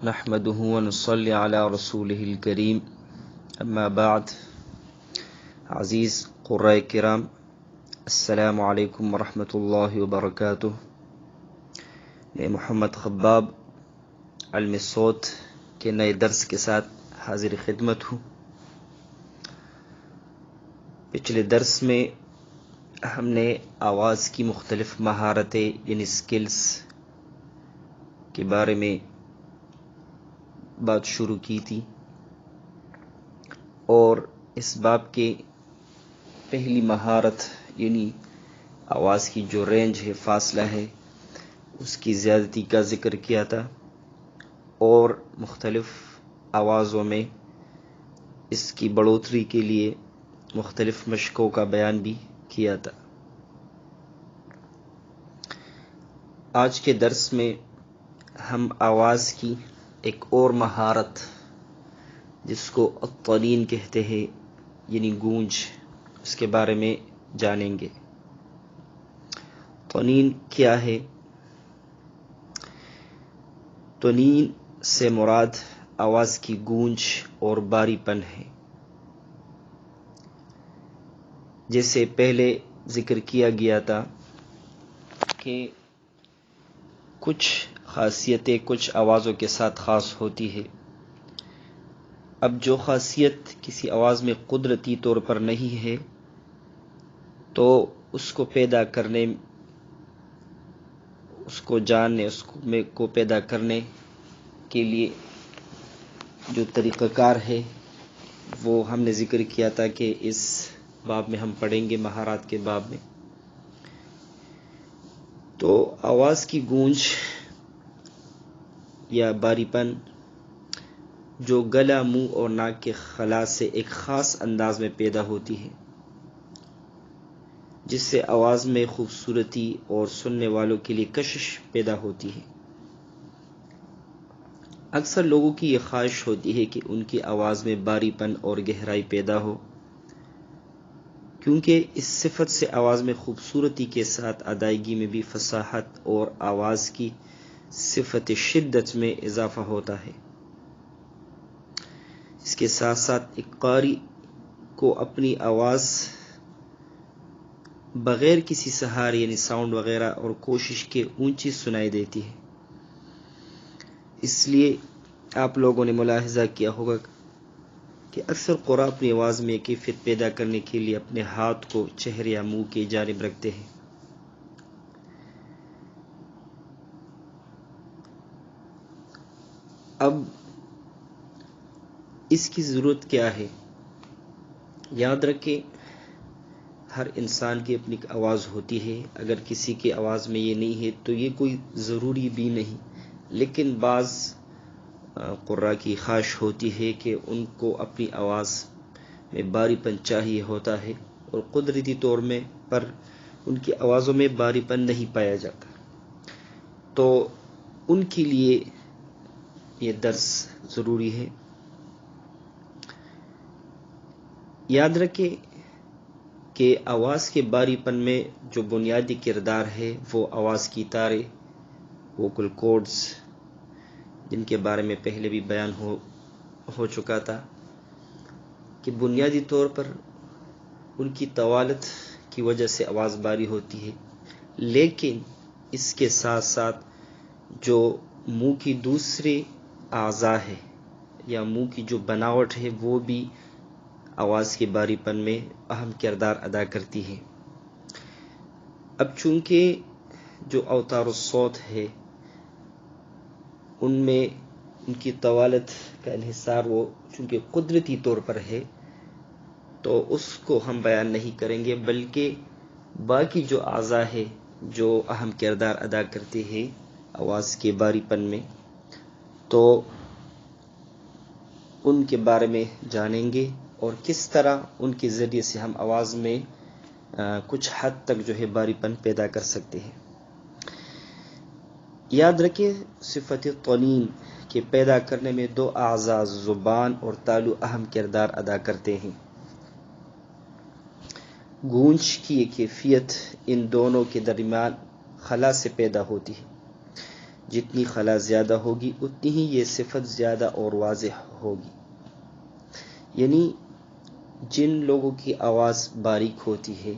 نحمده ونصلي على رسوله الكريم اما بعد. عزیز قرائے کرام، السلام علیکم ورحمۃ اللہ وبرکاتہ. میں محمد خباب علم صوت کے نئے درس کے ساتھ حاضر خدمت ہوں. پچھلے درس میں ہم نے آواز کی مختلف مہارتیں یعنی سکلز کے بارے میں بات شروع کی تھی، اور اس باب کے پہلی مہارت یعنی آواز کی جو رینج ہے، فاصلہ ہے، اس کی زیادتی کا ذکر کیا تھا، اور مختلف آوازوں میں اس کی بڑھوتری کے لیے مختلف مشقوں کا بیان بھی کیا تھا. آج کے درس میں ہم آواز کی ایک اور مہارت جس کو الطنین کہتے ہیں یعنی گونج، اس کے بارے میں جانیں گے. طنین کیا ہے؟ طنین سے مراد آواز کی گونج اور باری پن ہے. جیسے پہلے ذکر کیا گیا تھا کہ کچھ خاصیتیں کچھ آوازوں کے ساتھ خاص ہوتی ہے. اب جو خاصیت کسی آواز میں قدرتی طور پر نہیں ہے تو اس کو پیدا کرنے، اس کو جاننے، کو پیدا کرنے کے لیے جو طریقہ کار ہے وہ ہم نے ذکر کیا تھا کہ اس باب میں ہم پڑھیں گے، مہارات کے باب میں. تو آواز کی گونج یا باری پن جو گلا، منہ اور ناک کے خلا سے ایک خاص انداز میں پیدا ہوتی ہے، جس سے آواز میں خوبصورتی اور سننے والوں کے لیے کشش پیدا ہوتی ہے. اکثر لوگوں کی یہ خواہش ہوتی ہے کہ ان کی آواز میں باری پن اور گہرائی پیدا ہو، کیونکہ اس صفت سے آواز میں خوبصورتی کے ساتھ ادائیگی میں بھی فصاحت اور آواز کی صفت شدت میں اضافہ ہوتا ہے. اس کے ساتھ ساتھ ایک قاری کو اپنی آواز بغیر کسی سہارے یعنی ساؤنڈ وغیرہ اور کوشش کے اونچی سنائی دیتی ہے. اس لیے آپ لوگوں نے ملاحظہ کیا ہوگا کہ اکثر قراء اپنی آواز میں کیفیت پیدا کرنے کے لیے اپنے ہاتھ کو چہرے یا منہ کی جانب رکھتے ہیں. اب اس کی ضرورت کیا ہے؟ یاد رکھیں، ہر انسان کی اپنی آواز ہوتی ہے. اگر کسی کی آواز میں یہ نہیں ہے تو یہ کوئی ضروری بھی نہیں، لیکن بعض قراء کی خواہش ہوتی ہے کہ ان کو اپنی آواز میں باری پن چاہیے ہوتا ہے، اور قدرتی طور پر ان کی آوازوں میں باری پن نہیں پایا جاتا. تو ان کے لیے یہ درس ضروری ہے. یاد رکھیں کہ آواز کے باری پن میں جو بنیادی کردار ہے وہ آواز کی تاریں، ووکل کورڈز، جن کے بارے میں پہلے بھی بیان ہو چکا تھا کہ بنیادی طور پر ان کی طوالت کی وجہ سے آواز باری ہوتی ہے، لیکن اس کے ساتھ ساتھ جو منہ کی دوسرے اعضاء ہے یا منہ کی جو بناوٹ ہے وہ بھی آواز کے باری پن میں اہم کردار ادا کرتی ہے. اب چونکہ جو اوتار الصوت ہے ان میں ان کی طوالت کا انحصار وہ چونکہ قدرتی طور پر ہے تو اس کو ہم بیان نہیں کریں گے، بلکہ باقی جو اعضاء ہے جو اہم کردار ادا کرتے ہیں آواز کے باری پن میں، تو ان کے بارے میں جانیں گے اور کس طرح ان کے ذریعے سے ہم آواز میں کچھ حد تک جو ہے باری پن پیدا کر سکتے ہیں. یاد رکھیں، صفت طنین کے پیدا کرنے میں دو اعضاء زبان اور تالو اہم کردار ادا کرتے ہیں. گونج کی یہ کیفیت ان دونوں کے درمیان خلا سے پیدا ہوتی ہے، جتنی خلا زیادہ ہوگی اتنی ہی یہ صفت زیادہ اور واضح ہوگی. یعنی جن لوگوں کی آواز باریک ہوتی ہے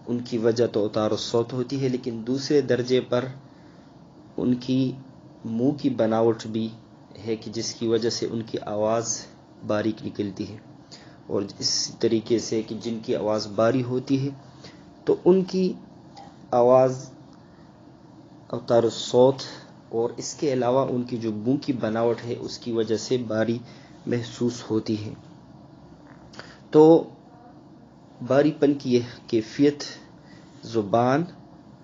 ان کی وجہ تو اتار الصوت ہوتی ہے، لیکن دوسرے درجے پر ان کی منہ کی بناوٹ بھی ہے کہ جس کی وجہ سے ان کی آواز باریک نکلتی ہے. اور اسی طریقے سے کہ جن کی آواز باری ہوتی ہے تو ان کی آواز اوتار الصوت اور اس کے علاوہ ان کی جو منہ کی بناوٹ ہے اس کی وجہ سے باری محسوس ہوتی ہے. تو باری پن کی یہ کیفیت زبان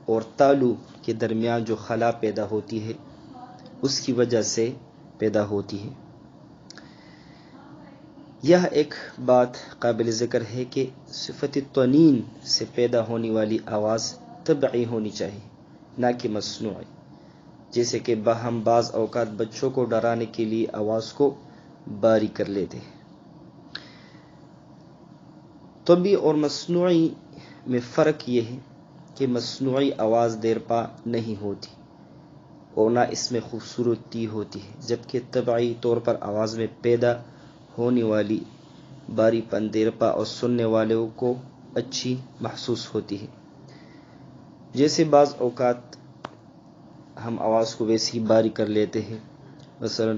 اور تالو کے درمیان جو خلا پیدا ہوتی ہے اس کی وجہ سے پیدا ہوتی ہے. یہ ایک بات قابل ذکر ہے کہ صفت طنین سے پیدا ہونے والی آواز طبعی ہونی چاہیے نہ کہ مصنوعی. جیسے کہ ہم بعض اوقات بچوں کو ڈرانے کے لیے آواز کو باری کر لیتے ہیں. طبعی اور مصنوعی میں فرق یہ ہے کہ مصنوعی آواز دیر پا نہیں ہوتی اور نہ اس میں خوبصورتی ہوتی ہے، جبکہ طبعی طور پر آواز میں پیدا ہونے والی باری پن دیر پا اور سننے والوں کو اچھی محسوس ہوتی ہے. جیسے بعض اوقات ہم آواز کو ویسے ہی باری کر لیتے ہیں، مثلا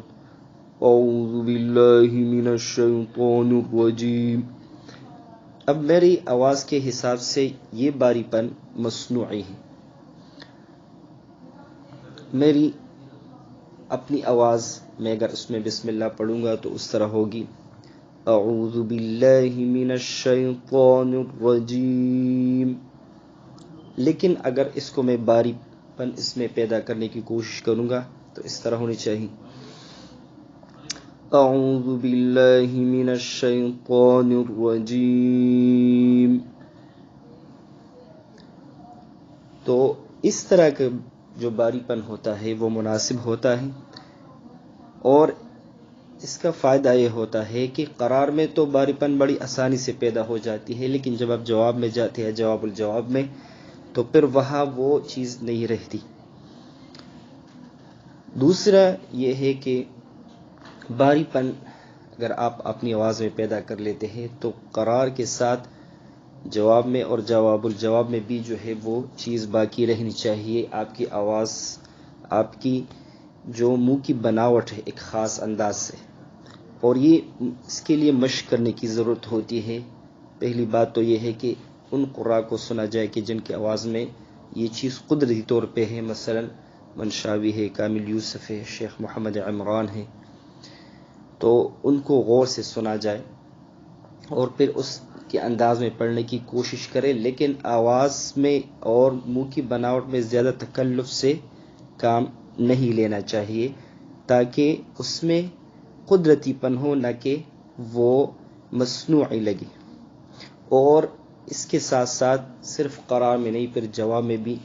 اعوذ باللہ من الشیطان الرجیم. اب میری آواز کے حساب سے یہ باری پن مصنوعی ہے. میری اپنی آواز میں اگر اس میں بسم اللہ پڑھوں گا تو اس طرح ہوگی اعوذ باللہ من الشیطان الرجیم. لیکن اگر اس کو میں باری پن اس میں پیدا کرنے کی کوشش کروں گا تو اس طرح ہونی چاہیے اعوذ باللہ من الشیطان الرجیم. تو اس طرح کا جو باری پن ہوتا ہے وہ مناسب ہوتا ہے. اور اس کا فائدہ یہ ہوتا ہے کہ قرار میں تو باری پن بڑی آسانی سے پیدا ہو جاتی ہے، لیکن جب آپ جواب میں جاتے ہیں جواب الجواب میں تو پھر وہاں وہ چیز نہیں رہتی. دوسرا یہ ہے کہ باری پن اگر آپ اپنی آواز میں پیدا کر لیتے ہیں تو قرار کے ساتھ جواب میں اور جواب الجواب میں بھی جو ہے وہ چیز باقی رہنی چاہیے. آپ کی آواز، آپ کی جو منہ کی بناوٹ ہے ایک خاص انداز سے، اور یہ اس کے لیے مشق کرنے کی ضرورت ہوتی ہے. پہلی بات تو یہ ہے کہ ان قراء کو سنا جائے کہ جن کی آواز میں یہ چیز قدرتی طور پہ ہے، مثلا منشاوی ہے، کامل یوسف ہے، شیخ محمد عمران ہے، تو ان کو غور سے سنا جائے اور پھر اس کے انداز میں پڑھنے کی کوشش کرے. لیکن آواز میں اور منہ کی بناوٹ میں زیادہ تکلف سے کام نہیں لینا چاہیے تاکہ اس میں قدرتی پن ہو نہ کہ وہ مصنوعی لگے. اور اس کے ساتھ ساتھ صرف قرار میں نہیں پھر جواب میں بھی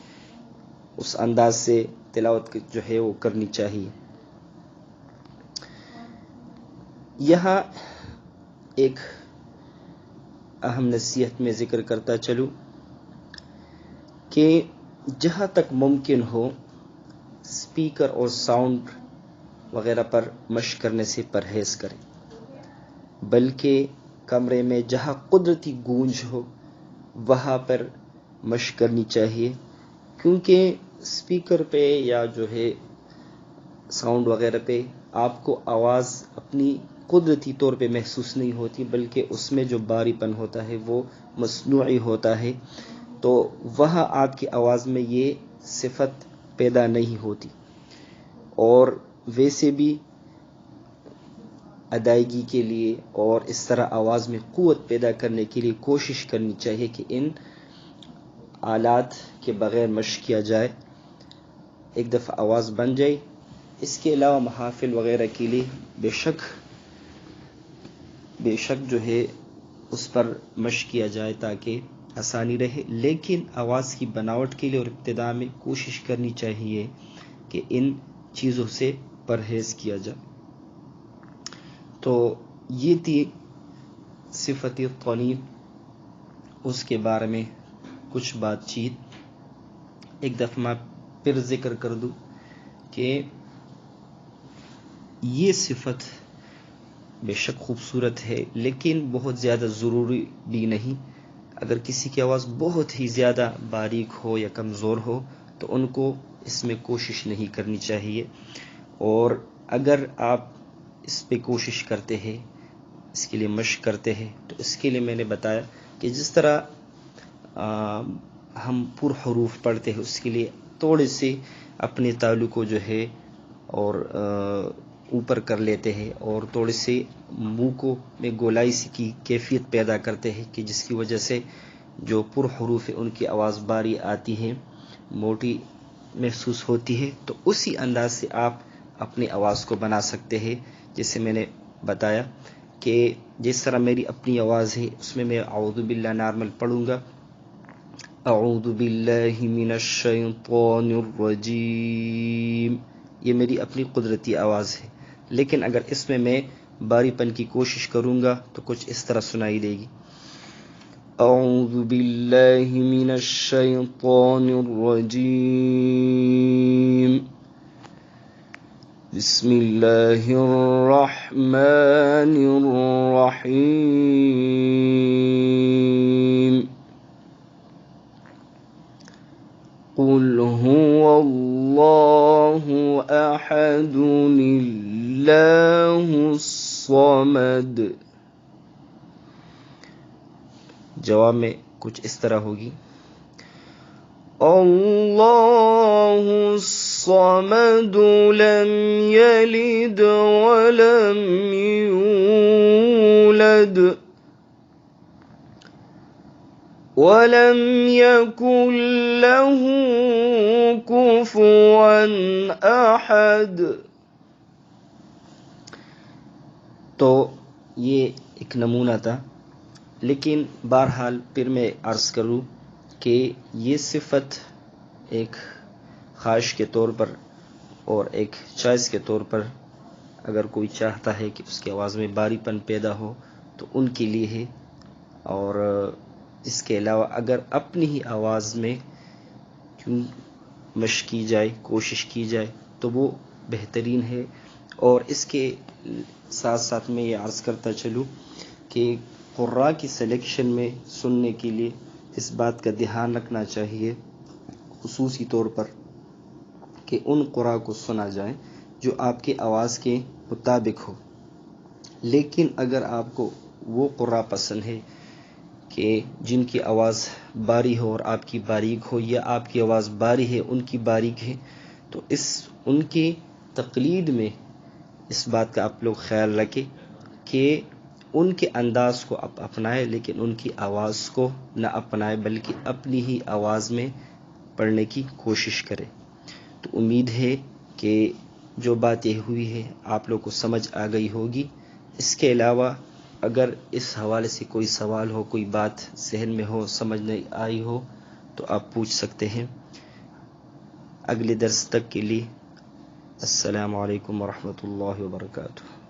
اس انداز سے تلاوت جو ہے وہ کرنی چاہیے. یہاں ایک اہم نصیحت میں ذکر کرتا چلوں کہ جہاں تک ممکن ہو اسپیکر اور ساؤنڈ وغیرہ پر مشق کرنے سے پرہیز کریں، بلکہ کمرے میں جہاں قدرتی گونج ہو وہاں پر مشق کرنی چاہیے. کیونکہ اسپیکر پہ یا جو ہے ساؤنڈ وغیرہ پہ آپ کو آواز اپنی قدرتی طور پہ محسوس نہیں ہوتی، بلکہ اس میں جو باری پن ہوتا ہے وہ مصنوعی ہوتا ہے. تو وہاں آپ کی آواز میں یہ صفت پیدا نہیں ہوتی. اور ویسے بھی ادائیگی کے لیے اور اس طرح آواز میں قوت پیدا کرنے کے لیے کوشش کرنی چاہیے کہ ان آلات کے بغیر مشق کیا جائے، ایک دفعہ آواز بن جائے. اس کے علاوہ محافل وغیرہ کے لیے بے شک جو ہے اس پر مشق کیا جائے تاکہ آسانی رہے. لیکن آواز کی بناوٹ کے لیے اور ابتدا میں کوشش کرنی چاہیے کہ ان چیزوں سے پرہیز کیا جائے. تو یہ تھی صفت طنین، اس کے بارے میں کچھ بات چیت. ایک دفعہ میں پھر ذکر کر دوں کہ یہ صفت بے شک خوبصورت ہے لیکن بہت زیادہ ضروری بھی نہیں. اگر کسی کی آواز بہت ہی زیادہ باریک ہو یا کمزور ہو تو ان کو اس میں کوشش نہیں کرنی چاہیے. اور اگر آپ اس پہ کوشش کرتے ہیں، اس کے لیے مشق کرتے ہیں، تو اس کے لیے میں نے بتایا کہ جس طرح ہم پر حروف پڑھتے ہیں اس کے لیے تھوڑے سے اپنے تالو کو جو ہے اور اوپر کر لیتے ہیں اور تھوڑے سے منہ کو میں گولائی سی کی کیفیت پیدا کرتے ہیں کہ جس کی وجہ سے جو پر حروف ہے ان کی آواز باری آتی ہے، موٹی محسوس ہوتی ہے. تو اسی انداز سے آپ اپنی آواز کو بنا سکتے ہیں. جیسے میں نے بتایا کہ جس طرح میری اپنی آواز ہے اس میں اعوذ باللہ نارمل پڑھوں گا، اعوذ باللہ من الشیطان الرجیم، یہ میری اپنی قدرتی آواز ہے. لیکن اگر اس میں باری پن کی کوشش کروں گا تو کچھ اس طرح سنائی دے گی، اعوذ باللہ من الشیطان الرجیم، بسم اللہ الرحمن الرحیم، قل هو اللہ احد اللہ الصمد. جواب میں کچھ اس طرح ہوگی، اللہ الصمد لم یلد ولم یولد ولم یکن له کفوا احد. تو یہ ایک نمونہ تھا، لیکن بہرحال پھر میں عرض کروں کہ یہ صفت ایک خواہش کے طور پر اور ایک چوائس کے طور پر اگر کوئی چاہتا ہے کہ اس کی آواز میں باری پن پیدا ہو تو ان کے لیے ہے. اور اس کے علاوہ اگر اپنی ہی آواز میں مشق کی جائے، کوشش کی جائے تو وہ بہترین ہے. اور اس کے ساتھ ساتھ میں یہ عرض کرتا چلوں کہ قراء کی سلیکشن میں سننے کے لیے اس بات کا دھیان رکھنا چاہیے خصوصی طور پر کہ ان قراء کو سنا جائے جو آپ کی آواز کے مطابق ہو. لیکن اگر آپ کو وہ قراء پسند ہے کہ جن کی آواز باری ہو اور آپ کی باریک ہو، یا آپ کی آواز باری ہے ان کی باریک ہے، تو ان کی تقلید میں اس بات کا آپ لوگ خیال رکھیں کہ ان کے انداز کو آپ اپنائیں لیکن ان کی آواز کو نہ اپنائیں بلکہ اپنی ہی آواز میں پڑھنے کی کوشش کریں. تو امید ہے کہ جو بات یہ ہوئی ہے آپ لوگ کو سمجھ آ گئی ہوگی. اس کے علاوہ اگر اس حوالے سے کوئی سوال ہو، کوئی بات ذہن میں ہو، سمجھ نہیں آئی ہو تو آپ پوچھ سکتے ہیں. اگلے درس تک کے لیے السلام علیکم ورحمۃ اللہ وبرکاتہ.